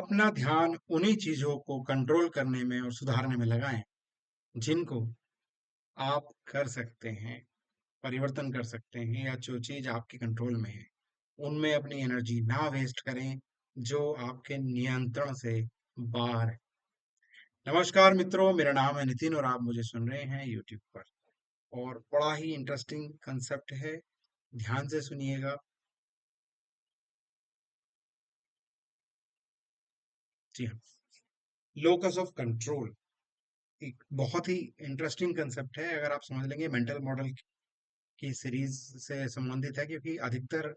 अपना ध्यान उन्हीं चीजों को कंट्रोल करने में और सुधारने में लगाएं जिनको आप कर सकते हैं, परिवर्तन कर सकते हैं, या जो चीज आपके कंट्रोल में है उनमें अपनी एनर्जी ना वेस्ट करें जो आपके नियंत्रण से बाहर है। नमस्कार मित्रों, मेरा नाम है नितिन और आप मुझे सुन रहे हैं यूट्यूब पर। और बड़ा ही इंटरेस्टिंग कंसेप्ट है, ध्यान से सुनिएगा। जी हाँ, लोकस ऑफ कंट्रोल एक बहुत ही इंटरेस्टिंग कंसेप्ट है। अगर आप समझ लेंगे, मेंटल मॉडल की सीरीज से संबंधित है, क्योंकि अधिकतर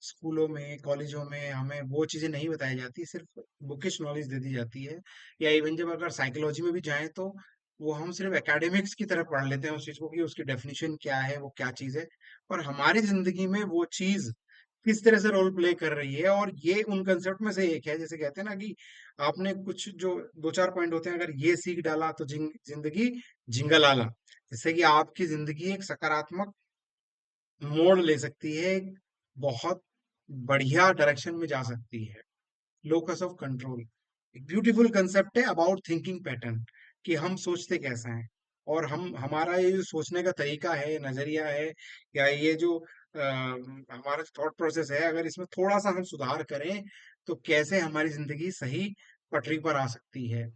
स्कूलों में, कॉलेजों में हमें वो चीजें नहीं बताई जाती, सिर्फ बुकिश नॉलेज दे दी जाती है। या इवन जब अगर साइकोलॉजी में भी जाएं तो वो हम सिर्फ एकेडमिक्स की तरह पढ़ लेते हैं उस चीज को कि उसकी डेफिनेशन क्या है, वो क्या चीज है। पर हमारी जिंदगी में वो चीज किस तरह से रोल प्ले कर रही है, और ये उन कंसेप्ट में से एक है। जैसे कहते हैं ना कि आपने कुछ जो दो चार पॉइंट होते हैं, अगर ये सीख डाला तो जिंदगी जिंगलाला। जिससे कि आपकी जिंदगी एक सकारात्मक मोड़ ले सकती है, एक बहुत बढ़िया डायरेक्शन में जा सकती है। लोकस ऑफ कंट्रोल एक ब्यूटीफुल कंसेप्ट है अबाउट थिंकिंग पैटर्न, कि हम सोचते कैसा है। और हम हमारा ये जो सोचने का तरीका है, नजरिया है, या ये जो हमारा थॉट प्रोसेस है, अगर इसमें थोड़ा सा हम सुधार करें तो कैसे हमारी जिंदगी सही पटरी पर आ सकती है।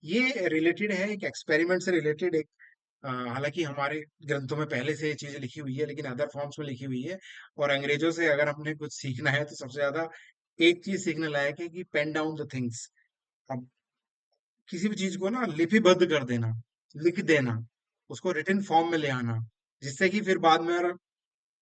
ये रिलेटेड है, एक एक्सपेरिमेंट से रिलेटेड। एक हालांकि हमारे ग्रंथों में पहले से ये चीजें लिखी हुई है, लेकिन अदर फॉर्म्स में लिखी हुई है। और अंग्रेजों से अगर हमने कुछ सीखना है तो सबसे ज्यादा एक चीज सीखने लायक है कि पेन डाउन द थिंग्स। अब किसी भी चीज को ना लिपिबद्ध कर देना, लिख देना, उसको रिटन फॉर्म में ले आना, जिससे कि फिर बाद में अगर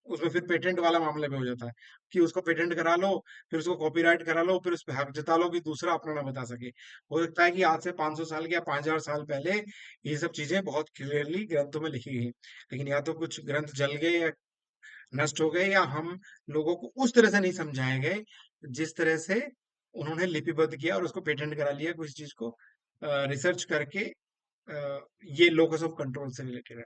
उसमें फिर पेटेंट वाला मामले में हो जाता है कि उसको पेटेंट करा लो, फिर उसको कॉपीराइट करा लो, फिर उस पर हक जता लो कि दूसरा अपना ना बता सके। हो सकता है कि आज से 500 साल के या 5000 साल पहले ये सब चीजें बहुत क्लियरली ग्रंथों में लिखी गई हैं। लेकिन या तो कुछ ग्रंथ जल गए या नष्ट हो गए, या हम लोगों को उस तरह से नहीं समझाए गए जिस तरह से उन्होंने लिपिबद्ध किया और उसको पेटेंट करा लिया किसी चीज को रिसर्च करके। ये लोकस ऑफ कंट्रोल से रिलेटेड है।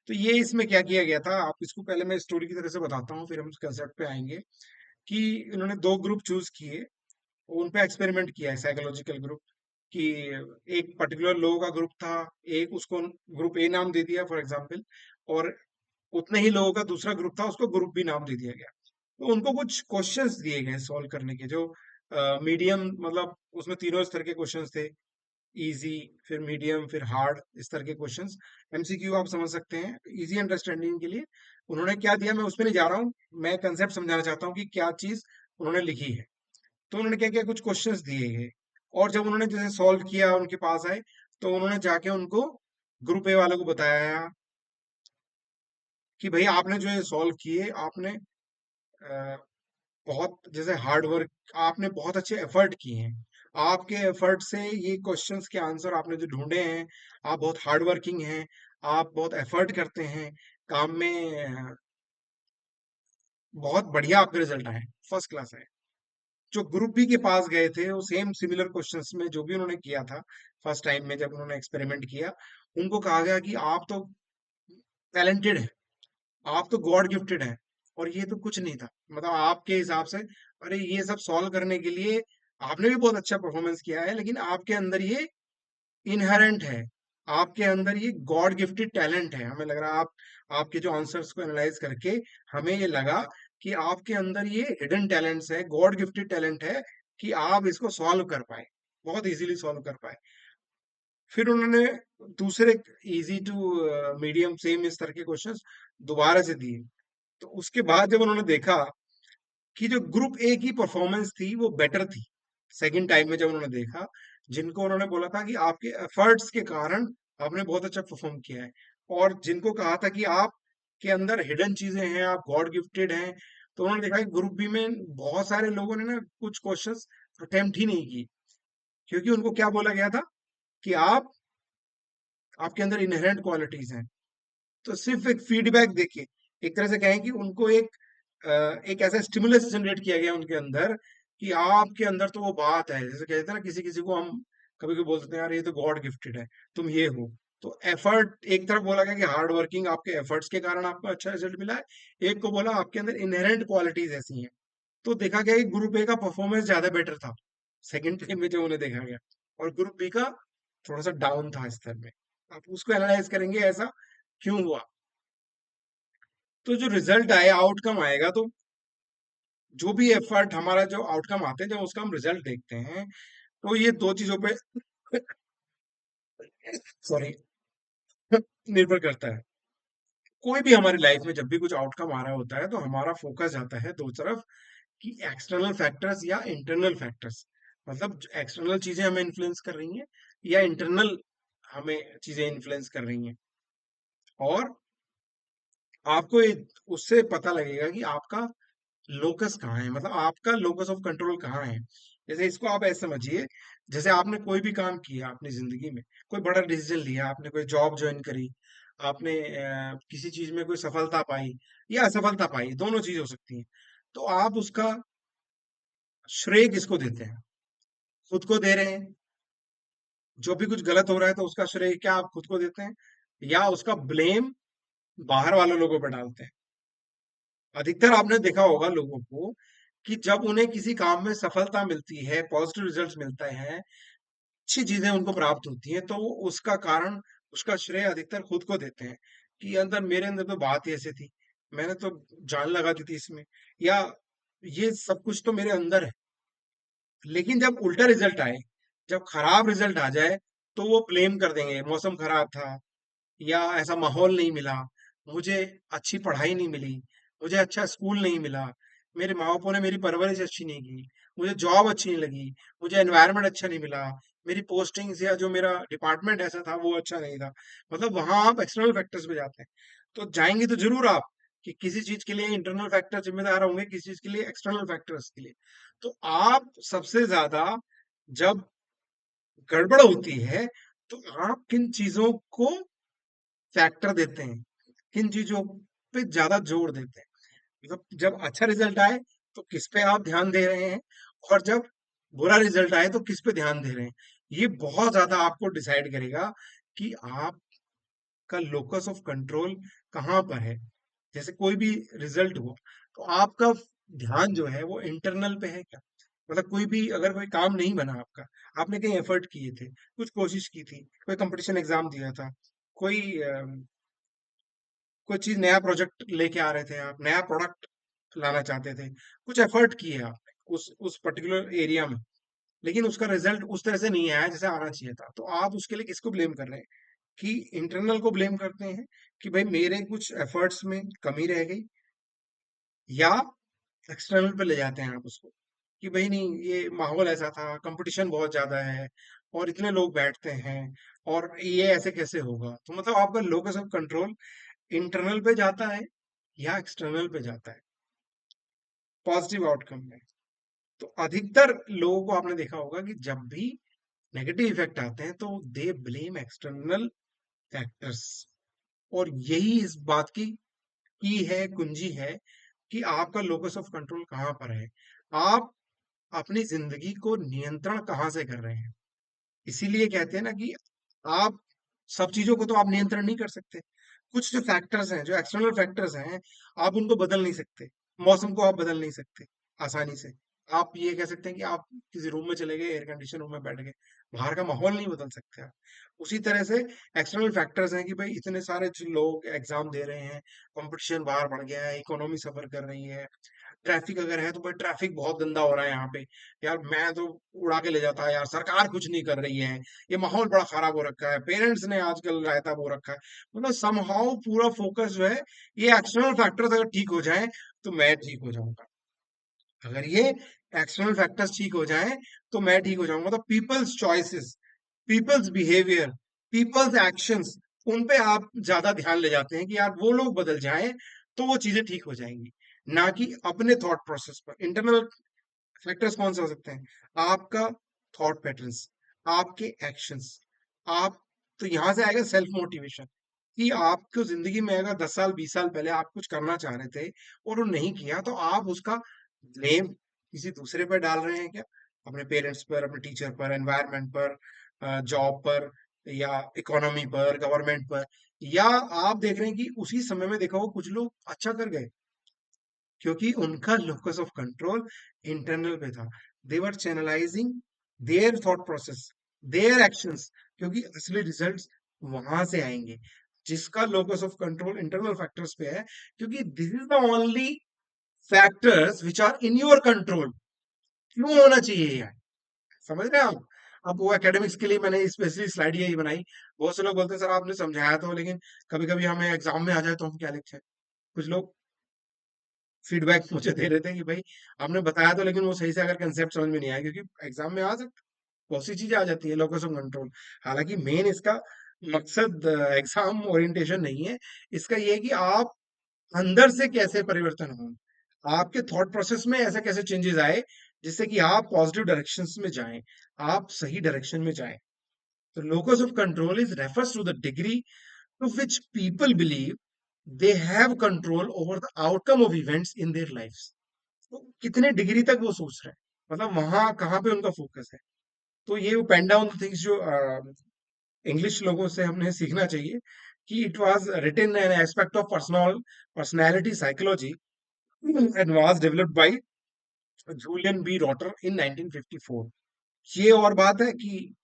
तो ये इसमें क्या किया गया था, आप इसको पहले मैं स्टोरी की तरह से बताता हूँ, फिर हम उस कंसेप्ट पे आएंगे। कि इन्होंने दो ग्रुप चूज किए, उन पे एक्सपेरिमेंट किया है, साइकोलॉजिकल ग्रुप। कि एक पर्टिकुलर लोगों का ग्रुप था, एक उसको ग्रुप ए नाम दे दिया फॉर एग्जांपल, और उतने ही लोगों का दूसरा ग्रुप था, उसको ग्रुप बी नाम दे दिया गया। तो उनको कुछ क्वेश्चंस दिए गए सॉल्व करने के, जो मीडियम, मतलब उसमें तीनों स्तर के क्वेश्चंस थे। इजी, फिर मीडियम, फिर हार्ड, इस तरह के क्वेश्चंस। एमसीक्यू आप समझ सकते हैं, इजी अंडरस्टैंडिंग के लिए। उन्होंने क्या दिया, मैं उसमें नहीं जा रहा हूँ, मैं कंसेप्ट समझाना चाहता हूँ कि क्या चीज उन्होंने लिखी है। तो उन्होंने क्या किया, कुछ क्वेश्चंस दिए गए, और जब उन्होंने जैसे सॉल्व किया, उनके पास आए, तो उन्होंने जाके उनको ग्रुप ए वालों को बताया कि भाई आपने जो ये सॉल्व किए, आपने अ, बहुत जैसे हार्ड वर्क, आपने बहुत अच्छे एफर्ट किए हैं। आपके एफर्ट से ये क्वेश्चंस के आंसर आपने जो ढूंढे हैं, आप बहुत हार्ड वर्किंग हैं, आप बहुत एफर्ट करते हैं काम में, बहुत बढ़िया आपके रिजल्ट आए, फर्स्ट क्लास है। जो ग्रुप बी के पास गए थे, वो सेम सिमिलर क्वेश्चंस में जो भी उन्होंने किया था फर्स्ट टाइम में जब उन्होंने एक्सपेरिमेंट किया, उनको कहा गया कि आप तो टैलेंटेड हैं, आप तो गॉड गिफ्टेड हैं, और ये तो कुछ नहीं था। मतलब आपके हिसाब से, अरे ये सब सॉल्व करने के लिए आपने भी बहुत अच्छा परफॉर्मेंस किया है, लेकिन आपके अंदर ये इनहेरेंट है, आपके अंदर ये गॉड गिफ्टेड टैलेंट है। हमें लग रहा है, आप आपके जो आंसर्स को एनालाइज करके हमें ये लगा कि आपके अंदर ये हिडन टैलेंट्स है, गॉड गिफ्टेड टैलेंट है, कि आप इसको सॉल्व कर पाए, बहुत इजीली सॉल्व कर पाए। फिर उन्होंने दूसरे इजी टू मीडियम सेम इस तरह के क्वेश्चंस दोबारा से दिए। तो उसके बाद जब उन्होंने देखा कि जो ग्रुप ए की परफॉर्मेंस थी वो बेटर थी, सेकंड टाइम में जब उन्होंने देखा, जिनको उन्होंने बोला था कि आपके एफर्ट्स के कारण आपने बहुत अच्छा परफॉर्म किया है, और जिनको कहा था कि आप के अंदर हिडन चीजें हैं, आप गॉड गिफ्टेड हैं, तो उन्होंने देखा कि ग्रुप बी में बहुत सारे लोगों ने ना कुछ क्वेश्चंस अटेम्प्ट ही नहीं की, क्योंकि उनको क्या बोला गया था कि आप, आपके अंदर इनहेरेंट क्वालिटीज हैं। तो सिर्फ एक फीडबैक देके, एक तरह से कहें कि उनको एक ऐसा स्टिमुलस जनरेट किया गया उनके अंदर, कि आपके अंदर तो वो बात है, जैसे कहते हैं ना, किसी किसी को हम कभी कभी बोल सकते हैं, यार ये तो गॉड गिफ्टेड है, तुम ये हो। तो एफर्ट एक तरफ बोला गया कि हार्ड वर्किंग, आपके एफर्ट्स के कारण आपको अच्छा रिजल्ट मिला है। एक को बोला आपके अंदर इनहेरेंट क्वालिटीज ऐसी हैं। तो देखा गया कि ग्रुप ए का परफॉर्मेंस ज्यादा बेटर था, सेकंड टाइम में जो उन्हें देखा गया, और ग्रुप बी का थोड़ा सा डाउन था स्तर में। आप उसको एनालाइज करेंगे ऐसा क्यों हुआ। तो जो रिजल्ट आया, आउटकम आएगा, तो जो भी एफर्ट हमारा, जो आउटकम आते हैं, जब उसका हम रिजल्ट देखते हैं, तो ये दो चीजों पे सॉरी निर्भर करता है। कोई भी हमारी लाइफ में जब भी कुछ आउटकम आ रहा होता है, तो हमारा फोकस जाता है दो तरफ, कि एक्सटर्नल फैक्टर्स या इंटरनल फैक्टर्स। मतलब एक्सटर्नल चीजें हमें इन्फ्लुएंस कर रही हैं या इंटरनल हमें चीजें इन्फ्लुएंस कर रही हैं। और आपको उससे पता लगेगा कि आपका लोकस कहाँ है, मतलब आपका लोकस ऑफ कंट्रोल कहाँ है। जैसे इसको आप ऐसे समझिए, जैसे आपने कोई भी काम किया अपनी जिंदगी में, कोई बड़ा डिसीजन लिया, आपने कोई जॉब ज्वाइन करी, आपने किसी चीज में कोई सफलता पाई या असफलता पाई, दोनों चीज हो सकती हैं। तो आप उसका श्रेय किसको देते हैं? खुद को दे रहे हैं। जो भी कुछ गलत हो रहा है तो उसका श्रेय क्या आप खुद को देते हैं, या उसका ब्लेम बाहर वाले लोगों पर डालते हैं? अधिकतर आपने देखा होगा लोगों को कि जब उन्हें किसी काम में सफलता मिलती है, पॉजिटिव रिजल्ट्स मिलते हैं, अच्छी चीजें उनको प्राप्त होती हैं, तो वो उसका कारण, उसका श्रेय अधिकतर खुद को देते हैं, कि अंदर, मेरे अंदर तो बात ही ऐसी थी, मैंने तो जान लगा दी थी इसमें, या ये सब कुछ तो मेरे अंदर है। लेकिन जब उल्टा रिजल्ट आए, जब खराब रिजल्ट आ जाए, तो वो ब्लेम कर देंगे, मौसम खराब था, या ऐसा माहौल नहीं मिला, मुझे अच्छी पढ़ाई नहीं मिली, मुझे अच्छा स्कूल नहीं मिला, मेरे माँ बापों ने मेरी परवरिश अच्छी नहीं की, मुझे जॉब अच्छी नहीं लगी, मुझे एनवायरनमेंट अच्छा नहीं मिला, मेरी पोस्टिंग्स या जो मेरा डिपार्टमेंट ऐसा था वो अच्छा नहीं था। मतलब वहां आप एक्सटर्नल फैक्टर्स पे जाते हैं। तो जाएंगे तो जरूर आप, कि किसी चीज के लिए इंटरनल फैक्टर जिम्मेदार होंगे, किसी चीज के लिए एक्सटर्नल फैक्टर्स के लिए। तो आप सबसे ज्यादा, जब गड़बड़ होती है, तो आप किन चीजों को फैक्टर देते हैं, किन चीजों पे ज्यादा जोर देते हैं? मतलब जब अच्छा रिजल्ट आए तो किस पे आप ध्यान दे रहे हैं, और जब बुरा रिजल्ट आए तो किस पे ध्यान दे रहे हैं। ये बहुत ज्यादा आपको डिसाइड करेगा कि आपका लोकस ऑफ कंट्रोल कहाँ पर है। जैसे कोई भी रिजल्ट हुआ, तो आपका ध्यान जो है वो इंटरनल पे है क्या? मतलब कोई भी, अगर कोई काम नहीं बना आपका, आपने कहीं एफर्ट किए थे, कुछ कोशिश की थी, कोई कंपटीशन एग्जाम दिया था, कोई कोई चीज, नया प्रोजेक्ट लेके आ रहे थे, आप नया प्रोडक्ट लाना चाहते थे, कुछ एफर्ट किए आपने उस पर्टिकुलर एरिया में, लेकिन उसका रिजल्ट उस तरह से नहीं आया जैसे आना चाहिए था, तो आप उसके लिए किसको ब्लेम कर रहे हैं? कि इंटरनल को ब्लेम करते हैं, कि भाई मेरे कुछ एफर्ट्स में कमी रह गई, या एक्सटर्नल पे ले जाते हैं आप उसको, कि भाई नहीं, ये माहौल ऐसा था, कंपटीशन बहुत ज्यादा है, और इतने लोग बैठते हैं, और ये ऐसे कैसे होगा। तो मतलब आपका लोकस ऑफ कंट्रोल इंटरनल पे जाता है या एक्सटर्नल पे जाता है पॉजिटिव आउटकम में। तो अधिकतर लोगों को आपने देखा होगा कि जब भी नेगेटिव इफेक्ट आते हैं, तो दे ब्लेम एक्सटर्नल फैक्टर्स। और यही इस बात की है, कुंजी है, कि आपका लोकस ऑफ कंट्रोल कहाँ पर है, आप अपनी जिंदगी को नियंत्रण कहाँ से कर रहे हैं। इसीलिए कहते हैं ना कि आप, सब चीजों को तो आप नियंत्रण नहीं कर सकते। कुछ जो फैक्टर्स हैं, जो एक्सटर्नल फैक्टर्स हैं, आप उनको बदल नहीं सकते। मौसम को आप बदल नहीं सकते आसानी से। आप ये कह सकते हैं कि आप किसी रूम में चले गए, एयर कंडीशन रूम में बैठ गए, बाहर का माहौल नहीं बदल सकते आप। उसी तरह से एक्सटर्नल फैक्टर्स हैं, कि भाई इतने सारे जो लोग एग्जाम दे रहे हैं, कंपटीशन बाहर बढ़ गया है, इकोनॉमी सफर कर रही है, ट्रैफिक अगर है तो भाई ट्रैफिक बहुत गंदा हो रहा है यहाँ पे, यार मैं तो उड़ा के ले जाता है, यार सरकार कुछ नहीं कर रही है, ये माहौल बड़ा खराब हो रखा है, पेरेंट्स ने आजकल रायता हो रखा है। मतलब समहाउ पूरा फोकस जो है, ये एक्सटर्नल फैक्टर्स अगर ठीक हो जाए तो मैं ठीक हो जाऊंगा, अगर ये एक्सटर्नल फैक्टर्स ठीक हो जाए तो मैं ठीक हो जाऊंगा। तो people's choices, people's behaviour, people's actions, उन पे आप ज्यादा ध्यान ले जाते हैं, कि यार वो लोग बदल जाएं तो वो चीजें ठीक हो जाएंगी, ना कि अपने थॉट प्रोसेस पर। इंटरनल फैक्टर्स कौन से हो सकते हैं? आपका थॉट पैटर्न्स, आपके एक्शंस, आप, तो यहां से आएगा सेल्फ मोटिवेशन, कि आपको जिंदगी में अगर 10 साल 20 साल पहले आप कुछ करना चाह रहे थे और वो नहीं किया, तो आप उसका ब्लेम किसी दूसरे पर डाल रहे हैं क्या? अपने पेरेंट्स पर, अपने टीचर पर, एनवायरनमेंट पर, जॉब पर, या इकोनॉमी पर, गवर्नमेंट पर, या आप देख रहे हैं कि उसी समय में देखा हो कुछ लोग अच्छा कर गए, क्योंकि उनका लोकस ऑफ कंट्रोल इंटरनल पे था। They were channelising their thought process, their actions, क्योंकि असली रिजल्ट्स वहां से आएंगे। जिसका locus of control internal factors पे है, क्योंकि this is the only factors which are in your control. क्यों होना चाहिए यार, समझ रहे हैं आप? अब वो एकेडमिक्स के लिए मैंने स्पेशली स्लाइड यही बनाई। बहुत से लोग बोलते हैं सर आपने समझाया तो, लेकिन कभी कभी हमें एग्जाम में आ जाए तो हम क्या लिखें। कुछ लोग फीडबैक मुझे दे रहे थे कि भाई आपने बताया तो, लेकिन वो सही से अगर कंसेप्ट समझ में नहीं आया, क्योंकि एग्जाम में आ सकता, बहुत सी चीजें आ जाती है लोकस ऑफ कंट्रोल। हालांकि मेन इसका मकसद एग्जाम ओरिएंटेशन नहीं है। इसका ये है कि आप अंदर से कैसे परिवर्तन हो, आपके थॉट प्रोसेस में ऐसे कैसे चेंजेस आए जिससे कि आप पॉजिटिव डायरेक्शंस में जाएं, आप सही डायरेक्शन में जाएं। तो locus of control is refers to the degree to which people believe they have control over the outcome of events in their lives. तो कितने डिग्री तक वो सोच रहे हैं, मतलब वहां कहाँ पे उनका फोकस है। तो ये पेन डाउन थिंग्स जो इंग्लिश लोगों से हमने सीखना चाहिए, कि it was written an aspect of personality psychology and was developed by Julian B Rotter in 1954। ये और बात है कि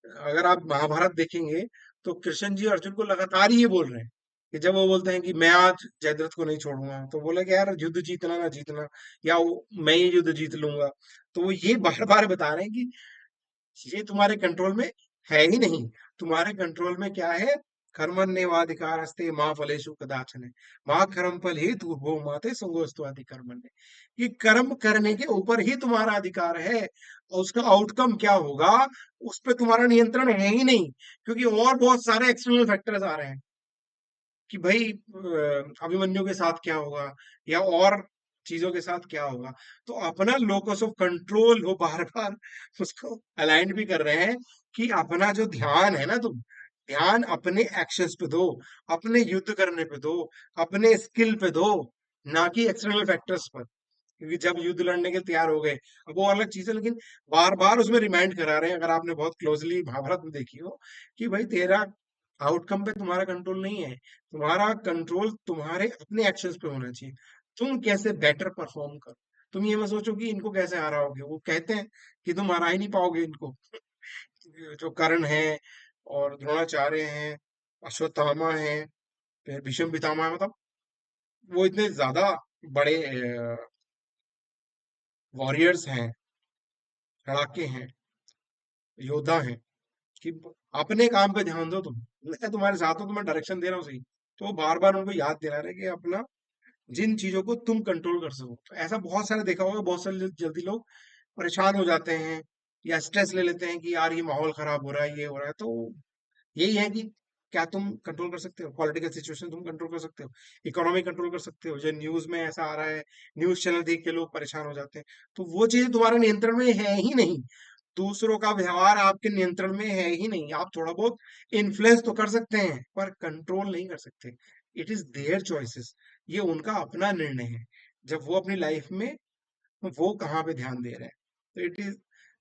अगर आप महाभारत देखेंगे तो कृष्ण जी अर्जुन को लगातार ही ये बोल रहे हैं, कि जब वो बोलते हैं कि मैं आज जयद्रथ को नहीं छोड़ूंगा, तो बोले कि यार युद्ध जीतना ना जीतना, या मैं ये युद्ध जीत लूंगा। तो वो ये बार बार बता रहे हैं कि ये तुम्हारे कंट्रोल में है ही नहीं। तुम्हारे कंट्रोल में क्या है? कर्मण्येवाधिकारस्ते माँ फलेषु कदाचन, माँ कर्म फल हेतु भो माते संगोस्तु आदि कर्मण्य। ये कर्म करने के ऊपर ही तुम्हारा अधिकार है, और उसका आउटकम क्या होगा उस पर तुम्हारा नियंत्रण है ही नहीं, क्योंकि और बहुत सारे एक्सटर्नल फैक्टर्स आ रहे हैं कि भाई अभिमन्यु के साथ क्या होगा, या और चीजों के साथ क्या होगा। तो अपना लोकस ऑफ कंट्रोल वो बार बार उसको अलाइन भी कर रहे हैं, कि अपना जो ध्यान है ना, तुम ध्यान अपने एक्शंस पे दो, अपने युद्ध करने पे दो, अपने स्किल पे दो, ना कि एक्सटर्नल फैक्टर्स पर। क्योंकि जब युद्ध लड़ने के लिए तैयार हो गए, अब वो अलग चीज है, लेकिन बार बार उसमें रिमाइंड करा रहे हैं, अगर आपने बहुत क्लोजली महाभारत में देखी हो, कि भाई तेरा आउटकम पे तुम्हारा कंट्रोल नहीं है, तुम्हारा कंट्रोल तुम्हारे अपने एक्शंस पे होना चाहिए। तुम कैसे बेटर परफॉर्म करो। तुम ये मत सोचो कि इनको कैसे हराओगे, वो कहते हैं कि तुम हरा ही नहीं पाओगे इनको। जो कर्ण है और द्रोणाचार्य हैं, अश्वत्थामा है, फिर भीष्म पितामह, मतलब वो इतने ज्यादा बड़े वॉरियर्स हैं, लड़ाके हैं, योद्धा हैं, कि अपने काम पे ध्यान दो तुम, मैं तुम्हारे साथ हूँ, तुम्हें डायरेक्शन दे रहा हूँ सही। तो बार बार उनको याद दिला रहे हैं कि अपना जिन चीजों को तुम कंट्रोल कर सको। तो ऐसा बहुत सारे देखा होगा, बहुत सारे जल्दी लोग परेशान हो जाते हैं, या स्ट्रेस ले लेते हैं कि यार ये माहौल खराब हो रहा है, ये हो रहा है। तो यही है कि क्या तुम कंट्रोल कर सकते हो? पॉलिटिकल सिचुएशन तुम कंट्रोल कर सकते हो, इकोनॉमी कंट्रोल कर सकते हो, जो न्यूज में ऐसा आ रहा है, न्यूज चैनल देख के लोग परेशान हो जाते हैं, तो वो चीजें तुम्हारे नियंत्रण में है ही नहीं। दूसरों का व्यवहार आपके नियंत्रण में है ही नहीं। आप थोड़ा बहुत इन्फ्लुएंस तो कर सकते हैं, पर कंट्रोल नहीं कर सकते। इट इज देयर चॉइसेस, ये उनका अपना निर्णय है, जब वो अपनी लाइफ में वो कहाँ पे ध्यान दे रहे हैं। तो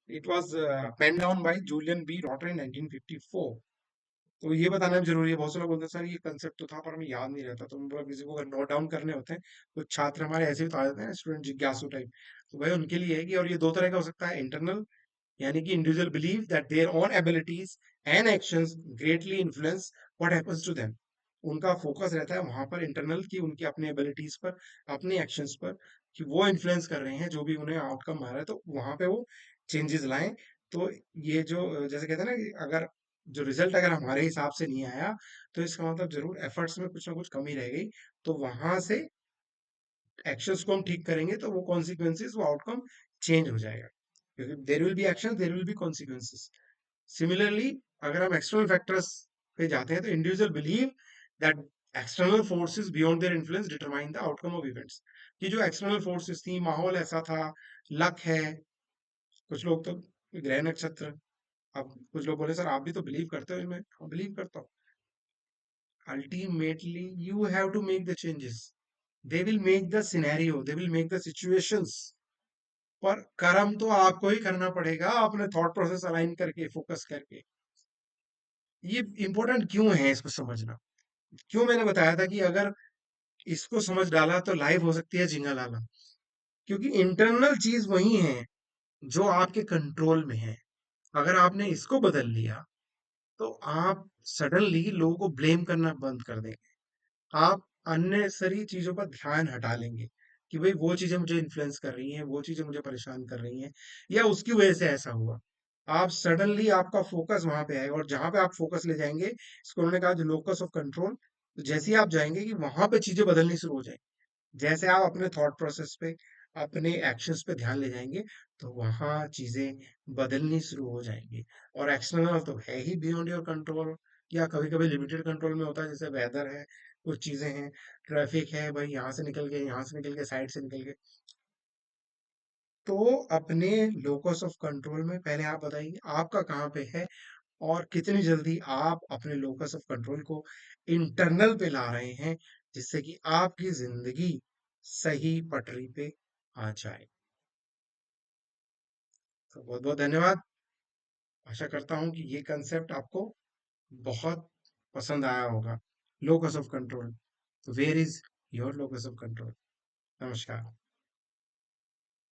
it was pen down by Julian B Rotter in 1954। तो ये बताना भी जरूरी है। बहुत से लोग बोलते हैं सर ये कंसेप्ट तो था पर हमें याद नहीं रहता, तो मैं बोला किसी को अगर नोट डाउन करने होते हैं, तो छात्र हमारे ऐसे बता देते हैं, स्टूडेंट जिज्ञासु टाइप। तो भाई उनके लिए है कि, और ये दो तरह का हो सकता है, इंटरनल, यानी कि individual believe that their own abilities and actions greatly influence what happens to them. उनका फोकस रहता है वहां पर इंटरनल, की उनकी अपनी एबिलिटीज पर, अपनी एक्शंस पर, कि वो इन्फ्लुएंस कर रहे हैं जो भी उन्हें आउटकम आ रहा है, तो वहां पे वो चेंजेस लाएं। तो ये जो जैसे कहते हैं ना कि अगर जो रिजल्ट अगर हमारे हिसाब से नहीं आया, तो इसका मतलब जरूर एफर्ट्स में कुछ ना कुछ कमी रह गई। तो वहां से एक्शंस को हम ठीक करेंगे, तो वो कॉन्सिक्वेंसेस, वो आउटकम चेंज हो जाएगा, क्योंकि there will be action, there will be consequences. Similarly अगर हम एक्सटर्नल फैक्टर्स पे जाते हैं, तो individual believe that external forces beyond their influence determine the outcome of events. कि जो एक्सटर्नल फोर्सेस थी, माहौल ऐसा था, लक है, कुछ लोग तो ग्रह नक्षत्र। अब कुछ लोग बोले सर आप भी तो बिलीव करते हो इसमें, हाँ बिलीव करता हूँ। Ultimately you have to make the changes, they will make the scenario, they will make the situations, पर कर्म तो आपको ही करना पड़ेगा, अपने थॉट प्रोसेस अलाइन करके, फोकस करके। ये इंपॉर्टेंट क्यों है इसको समझना? क्यों मैंने बताया था कि अगर इसको समझ डाला तो लाइफ हो सकती है झिंगा लाला। क्योंकि इंटरनल चीज वही है जो आपके कंट्रोल में है। अगर आपने इसको बदल लिया तो आप सडनली लोगों को ब्लेम करना बंद कर देंगे। आप अननेसेसरी चीजों पर ध्यान हटा लेंगे कि भाई वो चीजें मुझे इन्फ्लुएंस कर रही हैं, वो चीजें मुझे परेशान कर रही हैं, या उसकी वजह से ऐसा हुआ। आप सडनली आपका फोकस वहां पे आएगा, और जहां पे आप फोकस ले जाएंगे, इसको उन्होंने कहा जो लोकस ऑफ कंट्रोल, तो जैसे ही आप जाएंगे कि वहां पे चीजें बदलनी शुरू हो जाएंगी। जैसे आप अपने थॉट प्रोसेस पे, अपने एक्शंस पे ध्यान ले जाएंगे, तो वहां चीजें बदलनी शुरू हो जाएंगी। और एक्सटर्नल तो है ही बियॉन्ड योर कंट्रोल, या कभी कभी लिमिटेड कंट्रोल में होता है, जैसे वेदर है, कुछ चीजें हैं, ट्रैफिक है, भाई यहाँ से निकल गए, यहाँ से निकल गए, साइड से निकल गए। तो अपने लोकस ऑफ कंट्रोल में पहले आप बताइए आपका कहाँ पे है, और कितनी जल्दी आप अपने लोकस ऑफ कंट्रोल को इंटरनल पे ला रहे हैं, जिससे कि आपकी जिंदगी सही पटरी पे आ जाए। तो बहुत बहुत धन्यवाद। आशा करता हूँ कि ये कंसेप्ट आपको बहुत पसंद आया होगा। Locus of control, where is your locus of control? नमस्कार।